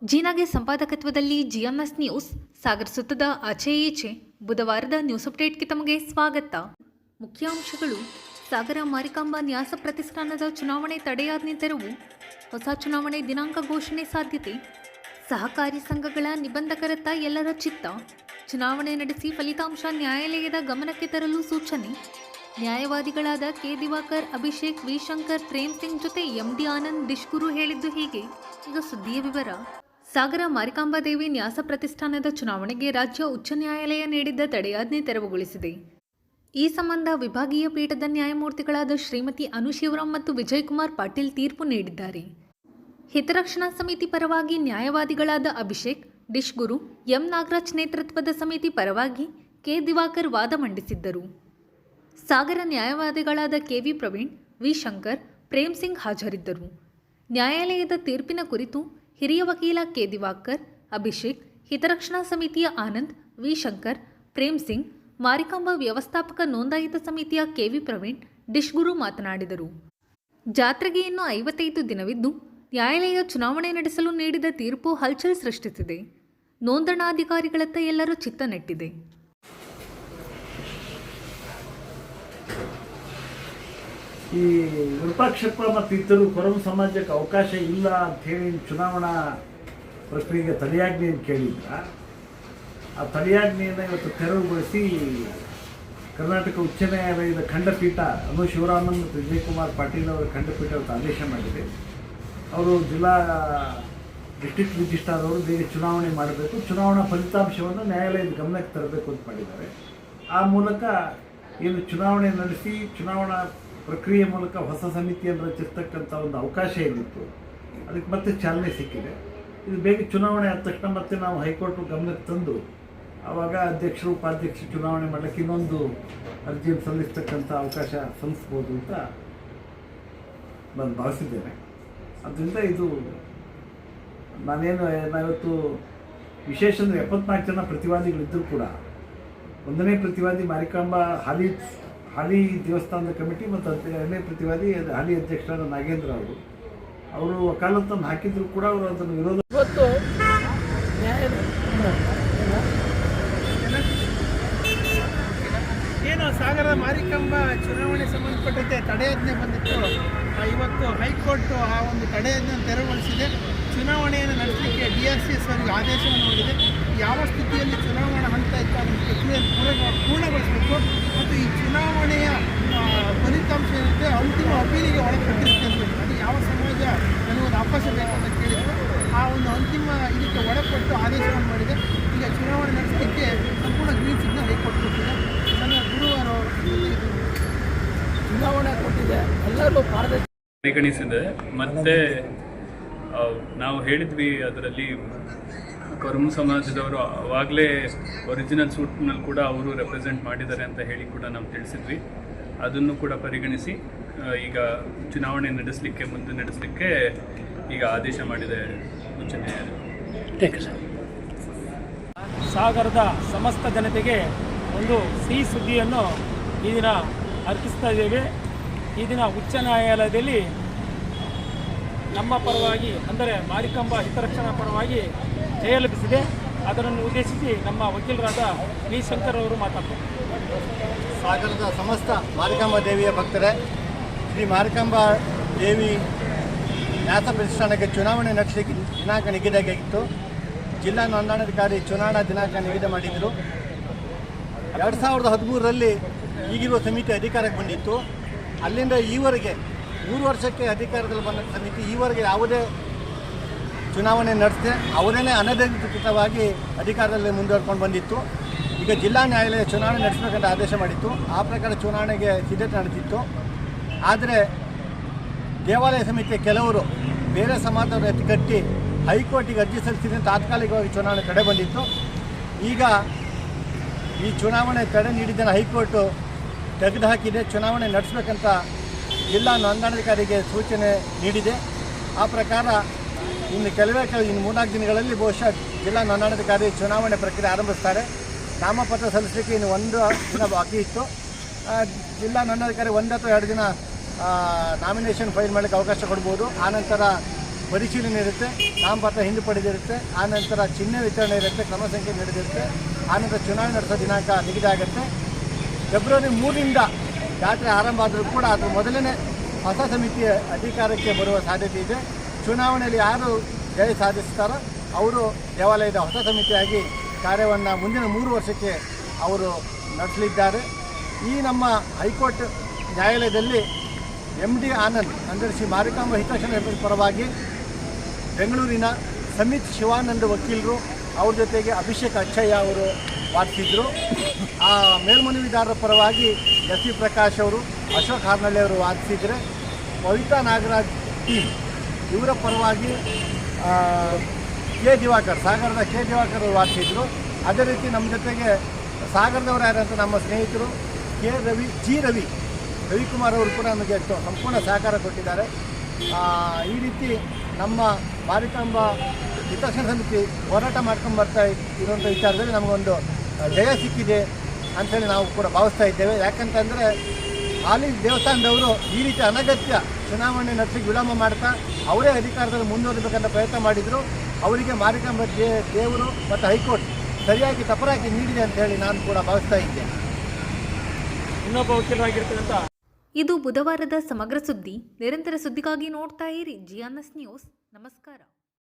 ಜೀನಾಗೆ ಸಂಪಾದಕತ್ವದಲ್ಲಿ GMS news ಸಾಗರ ಸುತ್ತದ ಆಚೆ ಈಚೆ ಬುಧವಾರದ news ಅಪ್ಡೇಟ್ಗೆ ತಮಗೆ ಸ್ವಾಗತ. ಮುಖ್ಯಾಂಶಗಳು: ಸಾಗರ ಮಾರಿಕಾಂಬಾ ನ್ಯಾಸ ಪ್ರತಿಷ್ಠಾನದ ಚುನಾವಣೆ ತಡೆಯಾಜ್ಞೆ ತೆರವು, ಹೊಸ ಚುನಾವಣೆ ದಿನಾಂಕ ಘೋಷಣೆ ಸಾಧ್ಯತೆ, ಸಹಕಾರಿ ಸಂಘಗಳ ನಿಬಂಧಕರತ್ತ ಎಲ್ಲರ ಚಿತ್ತ, ಚುನಾವಣೆ ನಡೆಸಿ ಫಲಿತಾಂಶ ನ್ಯಾಯಾಲಯದ ಗಮನಕ್ಕೆ ತರಲು ಸೂಚನೆ, ನ್ಯಾಯವಾದಿಗಳಾದ ಕೆ ದಿವಾಕರ್, ಅಭಿಷೇಕ್, ವಿ ಶಂಕರ್, ಪ್ರೇಮ್ ಸಿಂಗ್ ಜೊತೆ ಎಂಡಿ ಆನಂದ್ ಡಿಶ್ಗುರು ಹೇಳಿದ್ದು ಹೀಗೆ. ಈಗ ಸುದ್ದಿಯ ವಿವರ. ಸಾಗರ ಮಾರಿಕಾಂಬಾ ದೇವಿ ನ್ಯಾಸ ಪ್ರತಿಷ್ಠಾನದ ಚುನಾವಣೆಗೆ ರಾಜ್ಯ ಉಚ್ಚ ನ್ಯಾಯಾಲಯ ನೀಡಿದ್ದ ತಡೆಯಾಜ್ಞೆ ತೆರವುಗೊಳಿಸಿದೆ. ಈ ಸಂಬಂಧ ವಿಭಾಗೀಯ ಪೀಠದ ನ್ಯಾಯಮೂರ್ತಿಗಳಾದ ಶ್ರೀಮತಿ ಅನು ಶಿವರಾಮ್ ಮತ್ತು ವಿಜಯಕುಮಾರ್ ಪಾಟೀಲ್ ತೀರ್ಪು ನೀಡಿದ್ದಾರೆ. ಹಿತರಕ್ಷಣಾ ಸಮಿತಿ ಪರವಾಗಿ ನ್ಯಾಯವಾದಿಗಳಾದ ಅಭಿಷೇಕ್, ಡಿಶ್ಗುರು, ಎಂ ನಾಗರಾಜ್ ನೇತೃತ್ವದ ಸಮಿತಿ ಪರವಾಗಿ ಕೆ ದಿವಾಕರ್ ವಾದ ಮಂಡಿಸಿದ್ದರು. ಸಾಗರ ನ್ಯಾಯವಾದಿಗಳಾದ ಕೆವಿ ಪ್ರವೀಣ್, ವಿ ಶಂಕರ್, ಪ್ರೇಮ್ ಸಿಂಗ್ ಹಾಜರಿದ್ದರು. ನ್ಯಾಯಾಲಯದ ತೀರ್ಪಿನ ಕುರಿತು ಹಿರಿಯ ವಕೀಲ ಕೆ ದಿವಾಕರ್, ಅಭಿಷೇಕ್, ಹಿತರಕ್ಷಣಾ ಸಮಿತಿಯ ಆನಂದ್, ವಿ ಶಂಕರ್, ಪ್ರೇಮ್ ಸಿಂಗ್, ಮಾರಿಕಾಂಬಾ ವ್ಯವಸ್ಥಾಪಕ ನೋಂದಾಯಿತ ಸಮಿತಿಯ ಕೆವಿ ಪ್ರವೀಣ್, ಡಿಶ್ಗುರು ಮಾತನಾಡಿದರು. ಜಾತ್ರೆಗೆ ಇನ್ನು 55 ದಿನವಿದ್ದು ನ್ಯಾಯಾಲಯ ಚುನಾವಣೆ ನಡೆಸಲು ನೀಡಿದ ತೀರ್ಪು ಹಲ್ಚಲ್ ಸೃಷ್ಟಿಸಿದೆ. ನೋಂದಣಾಧಿಕಾರಿಗಳತ್ತ ಎಲ್ಲರೂ ಚಿತ್ತ ನೆಟ್ಟಿದೆ. ಈ ವಿರೂಪಾಕ್ಷಪ್ಪ ಮತ್ತು ಇತರರು ಕೊರಮ ಸಮಾಜಕ್ಕೆ ಅವಕಾಶ ಇಲ್ಲ ಅಂಥೇಳಿ ಚುನಾವಣಾ ಪ್ರಕ್ರಿಯೆಗೆ ತಡೆಯಾಜ್ಞೆಯನ್ನು ಕೇಳಿದ್ರ. ಆ ತಡೆಯಾಜ್ಞೆಯನ್ನು ಇವತ್ತು ತೆರವುಗೊಳಿಸಿ ಕರ್ನಾಟಕ ಉಚ್ಚ ನ್ಯಾಯಾಲಯದ ಖಂಡಪೀಠ ಅನು ಶಿವರಾಮನ್ ಮತ್ತು ವಿಜಯಕುಮಾರ್ ಪಾಟೀಲ್ ಅವರ ಖಂಡಪೀಠ ಇವತ್ತು ಆದೇಶ ಮಾಡಿದೆ. ಅವರು ಜಿಲ್ಲಾ ಡಿಸ್ಟ್ರಿಕ್ಟ್ ರಿಜಿಸ್ಟ್ರಾರ್ ಅವರು ಬೇಗ ಚುನಾವಣೆ ಮಾಡಬೇಕು, ಚುನಾವಣಾ ಫಲಿತಾಂಶವನ್ನು ನ್ಯಾಯಾಲಯದ ಗಮನಕ್ಕೆ ತರಬೇಕು ಅಂತ ಮಾಡಿದ್ದಾರೆ. ಆ ಮೂಲಕ ಏನು ಚುನಾವಣೆ ನಡೆಸಿ ಚುನಾವಣಾ ಪ್ರಕ್ರಿಯೆ ಮೂಲಕ ಹೊಸ ಸಮಿತಿಯನ್ನು ರಚಿಸ್ತಕ್ಕಂಥ ಒಂದು ಅವಕಾಶ ಏನಿತ್ತು ಅದಕ್ಕೆ ಮತ್ತೆ ಚಾಲನೆ ಸಿಕ್ಕಿದೆ. ಇದು ಬೇಗ ಚುನಾವಣೆ ಆದ ತಕ್ಷಣ ಮತ್ತೆ ನಾವು ಹೈಕೋರ್ಟ್ ಗಮನಕ್ಕೆ ತಂದು ಆವಾಗ ಅಧ್ಯಕ್ಷರು ಉಪಾಧ್ಯಕ್ಷರು ಚುನಾವಣೆ ಮಾಡಲಿಕ್ಕೆ ಇನ್ನೊಂದು ಅರ್ಜಿಯನ್ನು ಸಲ್ಲಿಸ್ತಕ್ಕಂಥ ಅವಕಾಶ ಸಲ್ಲಿಸ್ಬೋದು ಅಂತ ನಾನು ಭಾವಿಸಿದ್ದೇನೆ. ಆದ್ದರಿಂದ ಇದು ನಾವಿವತ್ತು ವಿಶೇಷ ಅಂದರೆ 74 ಜನ ಪ್ರತಿವಾದಿಗಳಿದ್ದರೂ ಕೂಡ ಒಂದನೇ ಪ್ರತಿವಾದಿ ಮಾರಿಕಾಂಬಾ ಹಾಲಿ ದೇವಸ್ಥಾನದ ಕಮಿಟಿ ಮತ್ತು ಎರಡನೇ ಪ್ರತಿವಾದಿ ಹಾಲಿ ಅಧ್ಯಕ್ಷರಾದ ನಾಗೇಂದ್ರ ಅವರು ವಕಾಲತ್ತನ್ನು ಹಾಕಿದ್ರು ಕೂಡ ಅವರು ಅದನ್ನು ವಿರೋಧ. ಇವತ್ತು ಏನು ಸಾಗರ ಮಾರಿಕಾಂಬಾ ಚುನಾವಣೆ ಸಂಬಂಧಪಟ್ಟಂತೆ ತಡೆಯಾಜ್ಞೆ ಬಂದಿತ್ತು. ಇವತ್ತು ಹೈಕೋರ್ಟ್ ಆ ಒಂದು ತಡೆಯಾಜ್ಞೆ ತೆರವುಗೊಳಿಸಿದೆ. ಚುನಾವಣೆಯನ್ನು ನಡೆಸಲಿಕ್ಕೆ DRCS ಅವರಿಗೆ ಆದೇಶವನ್ನು ನೀಡಿದೆ. ಯಾವ ಸ್ಥಿತಿಯಲ್ಲಿ ಚುನಾವಣಾ ಹಂತ ಇತ್ತು ಅದನ್ನು ಪ್ರಕ್ರಿಯೆ ಪೂರ್ಣಗೊಳಿಸಬೇಕು ಮತ್ತು ಈ ಚುನಾವಣೆಯ ಫಲಿತಾಂಶ ಏನಿದೆ ಅಂತಿಮ ಅಪೀಲಿಗೆ ಒಳಪಟ್ಟಿರುತ್ತೆ. ಅದು ಯಾವ ಸಮಾಜ ನನಗೊಂದು ಅವಕಾಶ ಬೇಕು ಅಂತ ಕೇಳಿದ್ರು. ಆ ಒಂದು ಅಂತಿಮ ಇದಕ್ಕೆ ಒಳಪಟ್ಟು ಆದೇಶವನ್ನು ಮಾಡಿದೆ. ಈಗ ಚುನಾವಣೆ ನಡೆಸಲಿಕ್ಕೆ ಸಂಪೂರ್ಣ ಗ್ರೀನ್ ಸಿಗ್ನಲ್ ಹೈಕೋರ್ಟ್ ಕೊಟ್ಟಿದೆ. ನನ್ನ ಗುರುವಾರ ಚುನಾವಣೆ ಕೊಟ್ಟಿದೆ, ಎಲ್ಲರೂ ಪರಿಗಣಿಸಿದೆ. ಮತ್ತು ನಾವು ಹೇಳಿದ್ವಿ ಅದರಲ್ಲಿ ಕೊರಮ ಸಮಾಜದವರು ಆವಾಗಲೇ ಒರಿಜಿನಲ್ ಸೂಟ್ನಲ್ಲಿ ಕೂಡ ಅವರು ರೆಪ್ರೆಸೆಂಟ್ ಮಾಡಿದ್ದಾರೆ ಅಂತ ಹೇಳಿ ಕೂಡ ನಾವು ತಿಳಿಸಿದ್ವಿ. ಅದನ್ನು ಕೂಡ ಪರಿಗಣಿಸಿ ಈಗ ಚುನಾವಣೆ ಮುಂದೆ ನಡೆಸಲಿಕ್ಕೆ ಈಗ ಆದೇಶ ಮಾಡಿದೆ ಉಚ್ಚ ನ್ಯಾಯಾಲಯ. ಸಾಗರದ ಸಮಸ್ತ ಜನತೆಗೆ ಒಂದು ಸಿಹಿ ಸುದ್ದಿಯನ್ನು ಈ ದಿನ ಅರ್ಪಿಸ್ತಾ ಇದ್ದೇವೆ. ಈ ದಿನ ಉಚ್ಚ ನ್ಯಾಯಾಲಯದಲ್ಲಿ ನಮ್ಮ ಪರವಾಗಿ ಅಂದರೆ ಮಾರಿಕಾಂಬಾ ಹಿತರಕ್ಷಣಾ ಪರವಾಗಿ ಜಯ ಲಭಿಸಿದೆ. ಅದನ್ನು ಉದ್ದೇಶಿಸಿ ನಮ್ಮ ವಕೀಲರಾದ ವಿ ಶಂಕರ್ ಅವರು ಮಾತಾಡ್ತಾರೆ. ಸಾಗರದ ಸಮಸ್ತ ಮಾರಿಕಾಂಬಾ ದೇವಿಯ ಭಕ್ತರೇ, ಶ್ರೀ ಮಾರಿಕಾಂಬಾ ದೇವಿ ನ್ಯಾಸ ಪ್ರತಿಷ್ಠಾನಕ್ಕೆ ಚುನಾವಣೆ ನಡೆಸಲಿಕ್ಕೆ ದಿನಾಂಕ ನಿಗದಿಯಾಗಿತ್ತು. ಜಿಲ್ಲಾ ನೋಂದಣಾಧಿಕಾರಿ ಚುನಾವಣಾ ದಿನಾಂಕ ನಿಗದಿ ಮಾಡಿದರು. 2013ರಲ್ಲಿ ಈಗಿರುವ ಸಮಿತಿ ಅಧಿಕಾರಕ್ಕೆ ಬಂದಿತ್ತು. ಅಲ್ಲಿಂದ ಈವರೆಗೆ 3 ವರ್ಷಕ್ಕೆ ಅಧಿಕಾರದಲ್ಲಿ ಬಂದ ಸಮಿತಿ ಈವರೆಗೆ ಯಾವುದೇ ಚುನಾವಣೆ ನಡೆಸದೆ ಅವರೇನೇ ಅನಧಿಕೃತವಾಗಿ ಅಧಿಕಾರದಲ್ಲಿ ಮುಂದುವರ್ಕೊಂಡು ಬಂದಿತ್ತು. ಈಗ ಜಿಲ್ಲಾ ನ್ಯಾಯಾಲಯ ಚುನಾವಣೆ ನಡೆಸಬೇಕಂತ ಆದೇಶ ಮಾಡಿತ್ತು. ಆ ಪ್ರಕಾರ ಚುನಾವಣೆಗೆ ಸಿದ್ಧತೆ ನಡೆದಿತ್ತು. ಆದರೆ ದೇವಾಲಯ ಸಮಿತಿಯ ಕೆಲವರು ಬೇರೆ ಸಮಾಜದವರು ಎತ್ತಿಕಟ್ಟಿ ಹೈಕೋರ್ಟಿಗೆ ಅರ್ಜಿ ಸಲ್ಲಿಸಿದ ತಾತ್ಕಾಲಿಕವಾಗಿ ಚುನಾವಣೆ ತಡೆ ಬಂದಿತ್ತು. ಈಗ ಈ ಚುನಾವಣೆ ತಡೆ ನೀಡಿದ್ದನ್ನು ಹೈಕೋರ್ಟು ತೆಗೆದುಹಾಕಿದೆ. ಚುನಾವಣೆ ನಡೆಸಬೇಕಂತ ಜಿಲ್ಲಾ ನೋಂದಣಾಧಿಕಾರಿಗೆ ಸೂಚನೆ ನೀಡಿದೆ. ಆ ಪ್ರಕಾರ ಇನ್ನು 3-4 ದಿನಗಳಲ್ಲಿ ಬಹುಶಃ ಜಿಲ್ಲಾ ನೋಂದಣಾಧಿಕಾರಿ ಚುನಾವಣೆ ಪ್ರಕ್ರಿಯೆ ಆರಂಭಿಸ್ತಾರೆ. ನಾಮಪತ್ರ ಸಲ್ಲಿಸಲಿಕ್ಕೆ ಇನ್ನು 1 ದಿನ ಬಾಕಿ ಇತ್ತು. ಜಿಲ್ಲಾ ನೋಂದಾಧಿಕಾರಿ 1 ಅಥವಾ 2 ದಿನ ನಾಮಿನೇಷನ್ ಫೈಲ್ ಮಾಡಲಿಕ್ಕೆ ಅವಕಾಶ ಕೊಡ್ಬೋದು. ಆನಂತರ ಪರಿಶೀಲನೆ ಇರುತ್ತೆ, ನಾಮಪತ್ರ ಹಿಂದುಪಡೆದಿರುತ್ತೆ, ಆನಂತರ ಚಿಹ್ನೆ ವಿತರಣೆ ಇರುತ್ತೆ, ಕ್ರಮ ಸಂಖ್ಯೆ ನಡೆದಿರುತ್ತೆ, ಆನಂತರ ಚುನಾವಣೆ ನಡೆಸೋ ದಿನಾಂಕ ನಿಗದಿ ಆಗುತ್ತೆ. ಫೆಬ್ರವರಿ 3ರಿಂದ ಜಾತ್ರೆ ಆರಂಭ ಆದರೂ ಕೂಡ ಅದು ಮೊದಲನೇ ಹೊಸ ಸಮಿತಿಯ ಅಧಿಕಾರಕ್ಕೆ ಬರುವ ಸಾಧ್ಯತೆ ಇದೆ. ಚುನಾವಣೆಯಲ್ಲಿ ಯಾರು ಜಯ ಸಾಧಿಸ್ತಾರೋ ಅವರು ದೇವಾಲಯದ ಹೊಸ ಸಮಿತಿಯಾಗಿ ಕಾರ್ಯವನ್ನು ಮುಂದಿನ 3 ವರ್ಷಕ್ಕೆ ಅವರು ನಡೆಸಲಿದ್ದಾರೆ. ಈ ನಮ್ಮ ಹೈಕೋರ್ಟ್ ನ್ಯಾಯಾಲಯದಲ್ಲಿ MD ಆನಂದ್ ಅಂದರೆ ಶ್ರೀ ಮಾರಿಕಾಂಬಾ ಹಿತರಕ್ಷಣಾ ಪರವಾಗಿ ಬೆಂಗಳೂರಿನ ಸಮಿತ್ ಶಿವಾನಂದ ವಕೀಲರು, ಅವ್ರ ಜೊತೆಗೆ ಅಭಿಷೇಕ್ ಅಚ್ಚಯ್ಯ ಅವರು ವಾದಿಸಿದ್ರು. ಆ ಮೇಲ್ಮನವಿದಾರರ ಪರವಾಗಿ ಎಸ್ ವಿ ಪ್ರಕಾಶ್ ಅವರು, ಅಶೋಕ್ ಹಾರ್ನಳ್ಳಿ ಅವರು ವಾದಿಸಿದರೆ, ಪವಿತ್ರ ನಾಗರಾಜ್ ಟೀಮ್ ಇವರ ಪರವಾಗಿ ಕೆ ದಿವಾಕರ್, ಸಾಗರದ ಕೆ ದಿವಾಕರ್ ಅವರು ವಾದಿಸಿದ್ರು. ಅದೇ ರೀತಿ ನಮ್ಮ ಜೊತೆಗೆ ಸಾಗರದವರು ಯಾರಂತ ನಮ್ಮ ಸ್ನೇಹಿತರು ರವಿಕುಮಾರ್ ಅವರು ಕೂಡ ನಮಗೆ ಸಂಪೂರ್ಣ ಸಹಕಾರ ಕೊಟ್ಟಿದ್ದಾರೆ. ಈ ರೀತಿ ನಮ್ಮ ಮಾರಿಕಾಂಬಾ ಹಿತರಕ್ಷಣಾ ಸಮಿತಿ ಹೋರಾಟ ಮಾಡ್ಕೊಂಡು ಬರ್ತಾ ಇರುವಂಥ ವಿಚಾರದಲ್ಲಿ ನಮಗೊಂದು ಜಯ ಸಿಕ್ಕಿದೆ ಅಂಥೇಳಿ ನಾವು ಕೂಡ ಭಾವಿಸ್ತಾ ಇದ್ದೇವೆ. ಯಾಕಂತಂದರೆ ಹಾಲಿ ದೇವಸ್ಥಾನದವರು ಈ ರೀತಿ ಅನಗತ್ಯ ಚುನಾವಣೆ ನಡೆಸಲಿಕ್ಕೆ ವಿಳಂಬ ಮಾಡ್ತಾ ಅವರೇ ಅಧಿಕಾರದಲ್ಲಿ ಮುಂದುವರಿಬೇಕಂತ ಪ್ರಯತ್ನ ಮಾಡಿದರು. ಅವರಿಗೆ ಮಾರಿಕಾಂಬಾ ದೇವರು ಮತ್ತು ಹೈಕೋರ್ಟ್ ಸರಿಯಾಗಿ ತಪರಾಕಿ ನೀಡಿದೆ ಅಂತ ಹೇಳಿ ನಾನು ಕೂಡ ಭಾವಿಸ್ತಾ ಇದ್ದೇನೆ. ಇನ್ನೊಬ್ಬ ವಕೀಲರಾಗಿರ್ತಕ್ಕಂಥ ಇದು ಬುಧವಾರದ ಸಮಗ್ರ ಸುದ್ದಿ. ನಿರಂತರ ಸುದ್ದಿಗಾಗಿ ನೋಡ್ತಾ ಇರಿ GNS ನ್ಯೂಸ್. ನಮಸ್ಕಾರ.